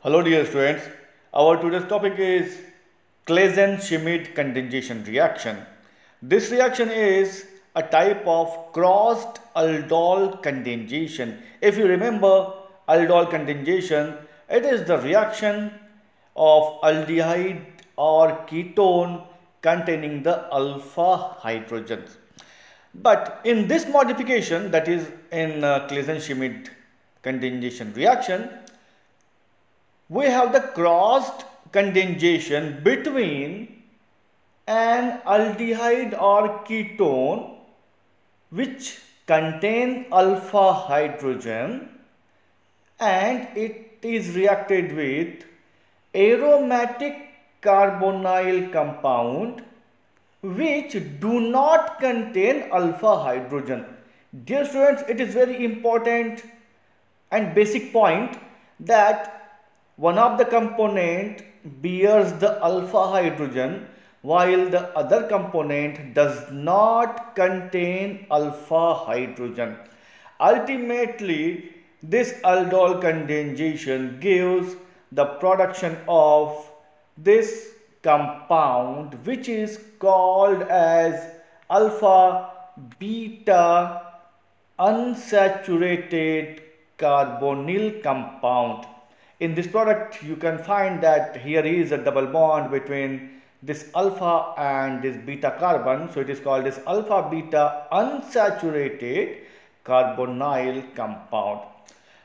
Hello dear students, our today's topic is Claisen-Schmidt condensation reaction. This reaction is a type of crossed aldol condensation. If you remember aldol condensation, it is the reaction of aldehyde or ketone containing the alpha hydrogens. But in this modification, that is in Claisen-Schmidt condensation reaction, we have the crossed condensation between an aldehyde or ketone which contain alpha hydrogen and it is reacted with aromatic carbonyl compound which do not contain alpha hydrogen. Dear students, it is very important and basic point that one of the component bears the alpha hydrogen while the other component does not contain alpha hydrogen. Ultimately, this aldol condensation gives the production of this compound which is called as alpha beta unsaturated carbonyl compound. In this product you can find that here is a double bond between this alpha and this beta carbon, so it is called as alpha beta unsaturated carbonyl compound.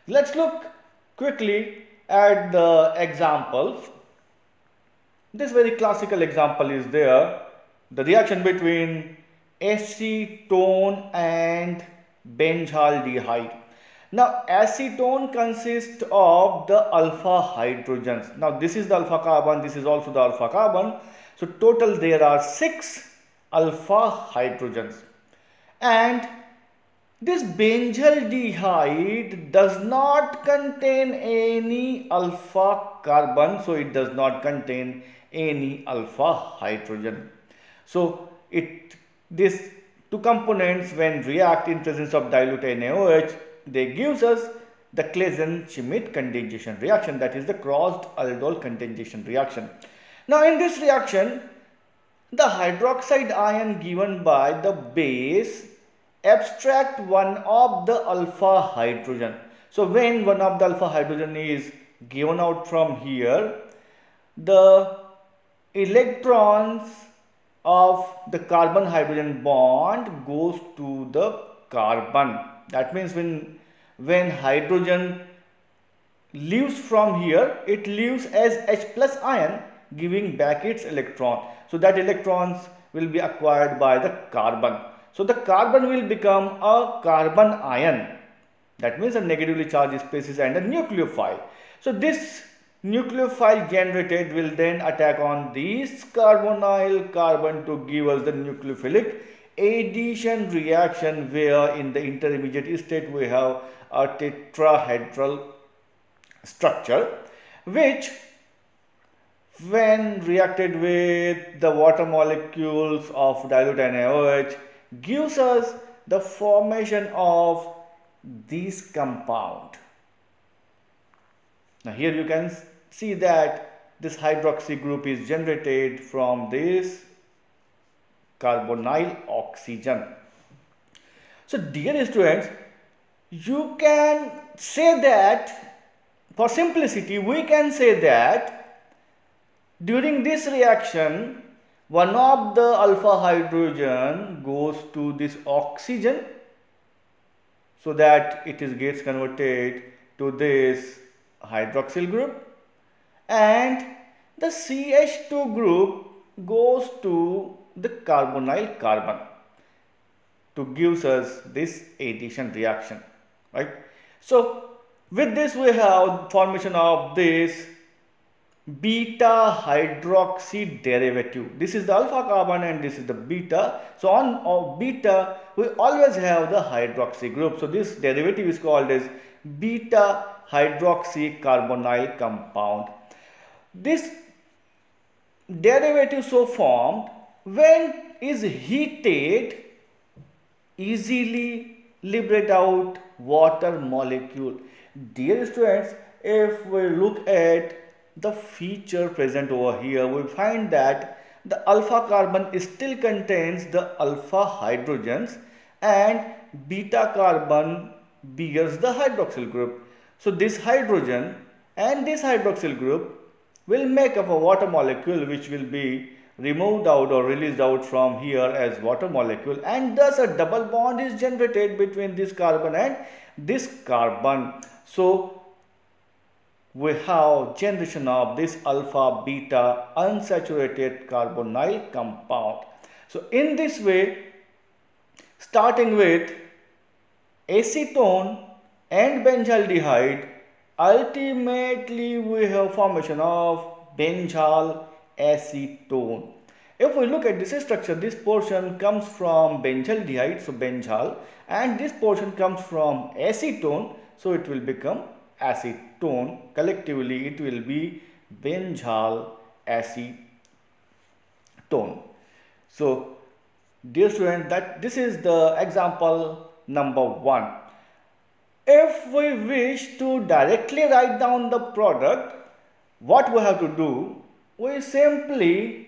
Let's look quickly at the examples. This very classical example is there, the reaction between acetone and benzaldehyde. Now acetone consists of the alpha hydrogens. Now this is the alpha carbon, this is also the alpha carbon. So total there are 6 alpha hydrogens. And this benzaldehyde does not contain any alpha carbon, so it does not contain any alpha hydrogen. So these two components when react in presence of dilute NaOH, they gives us the Claisen-Schmidt condensation reaction, that is the crossed aldol condensation reaction. Now in this reaction, the hydroxide ion given by the base abstract one of the alpha hydrogen. So when one of the alpha hydrogen is given out from here, the electrons of the carbon hydrogen bond goes to the carbon. That means when hydrogen leaves from here, it leaves as H plus ion, giving back its electron. So that electrons will be acquired by the carbon. So the carbon will become a carbon ion. That means a negatively charged species and a nucleophile. So this nucleophile generated will then attack on this carbonyl carbon to give us the nucleophilic addition reaction, where in the intermediate state we have a tetrahedral structure which when reacted with the water molecules of dilute NaOH gives us the formation of this compound. Now here you can see that this hydroxy group is generated from this carbonyl oxygen. So dear students, you can say that, for simplicity we can say that during this reaction one of the alpha hydrogen goes to this oxygen so that it gets converted to this hydroxyl group, and the CH2 group goes to the carbonyl carbon to gives us this addition reaction, right? So with this we have formation of this beta hydroxy derivative. This is the alpha carbon and this is the beta. So on beta we always have the hydroxy group. So this derivative is called as beta hydroxy carbonyl compound. This derivative so formed when is heated easily liberate out water molecule. Dear students, if we look at the feature present over here, we find that the alpha carbon still contains the alpha hydrogens and beta carbon bears the hydroxyl group. So this hydrogen and this hydroxyl group will make up a water molecule which will be removed out or released out from here as water molecule, and thus a double bond is generated between this carbon and this carbon. So we have generation of this alpha beta unsaturated carbonyl compound. So in this way, starting with acetone and benzaldehyde, ultimately we have formation of benzyl acetone. If we look at this structure, this portion comes from benzaldehyde, so benzyl, and this portion comes from acetone, so it will become acetone. Collectively it will be benzyl acetone. So dear student, that this is the example number 1. If we wish to directly write down the product, what we have to do, we simply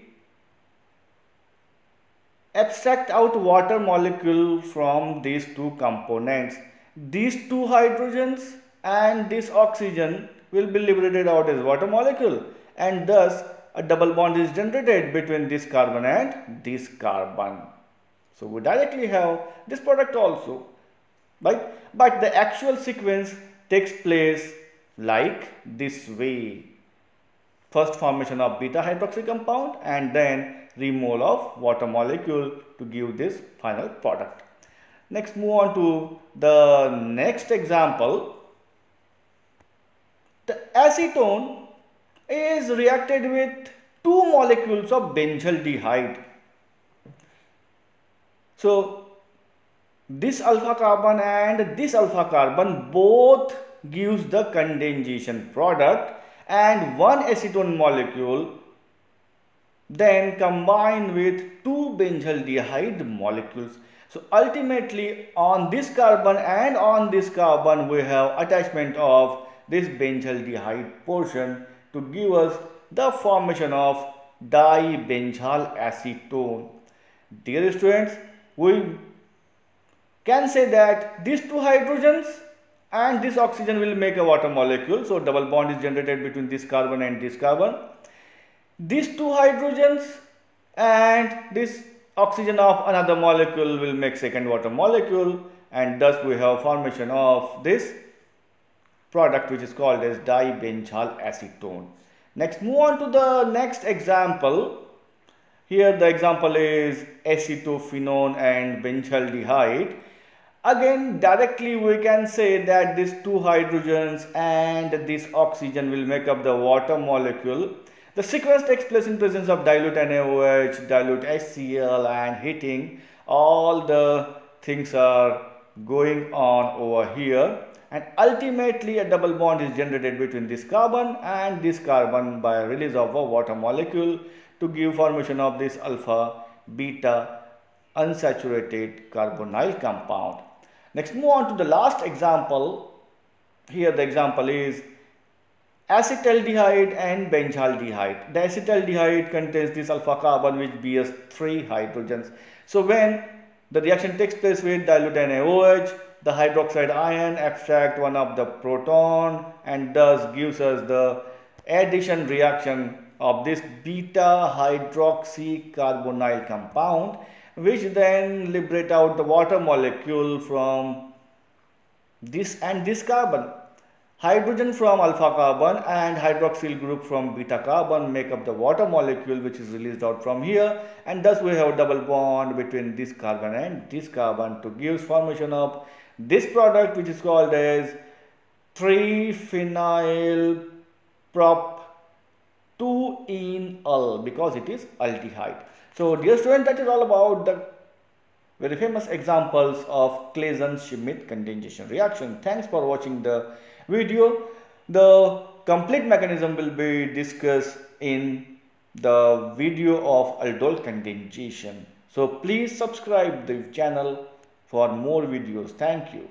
abstract out water molecule from these two components. These two hydrogens and this oxygen will be liberated out as water molecule, and thus a double bond is generated between this carbon and this carbon. So we directly have this product also, right? But the actual sequence takes place like this way. First formation of beta hydroxy compound and then removal of water molecule to give this final product. Next, move on to the next example. The acetone is reacted with two molecules of benzaldehyde. So this alpha carbon and this alpha carbon both gives the condensation product, and one acetone molecule then combine with two benzaldehyde molecules. So ultimately on this carbon and on this carbon we have attachment of this benzaldehyde portion to give us the formation of dibenzyl acetone. Dear students, we can say that these two hydrogens and this oxygen will make a water molecule. So double bond is generated between this carbon and this carbon. These two hydrogens and this oxygen of another molecule will make second water molecule, and thus we have formation of this product which is called as dibenzyl acetone. Next, move on to the next example. Here the example is acetophenone and benzaldehyde. Again, directly we can say that these two hydrogens and this oxygen will make up the water molecule. The sequence takes place in presence of dilute NaOH, dilute HCl, and heating. All the things are going on over here, and ultimately a double bond is generated between this carbon and this carbon by release of a water molecule to give formation of this alpha beta unsaturated carbonyl compound. Next, move on to the last example. Here the example is acetaldehyde and benzaldehyde. The acetaldehyde contains this alpha carbon which bears 3 hydrogens. So when the reaction takes place with dilute NaOH, the hydroxide ion abstract one of the proton and thus gives us the addition reaction of this beta hydroxy carbonyl compound, which then liberate out the water molecule from this and this carbon. Hydrogen from alpha carbon and hydroxyl group from beta carbon make up the water molecule which is released out from here, and thus we have a double bond between this carbon and this carbon to give formation of this product which is called as 3-phenyl prop 2-enol because it is aldehyde. So dear student, that is all about the very famous examples of Claisen-Schmidt condensation reaction. Thanks for watching the video. The complete mechanism will be discussed in the video of aldol condensation. So please subscribe the channel for more videos. Thank you.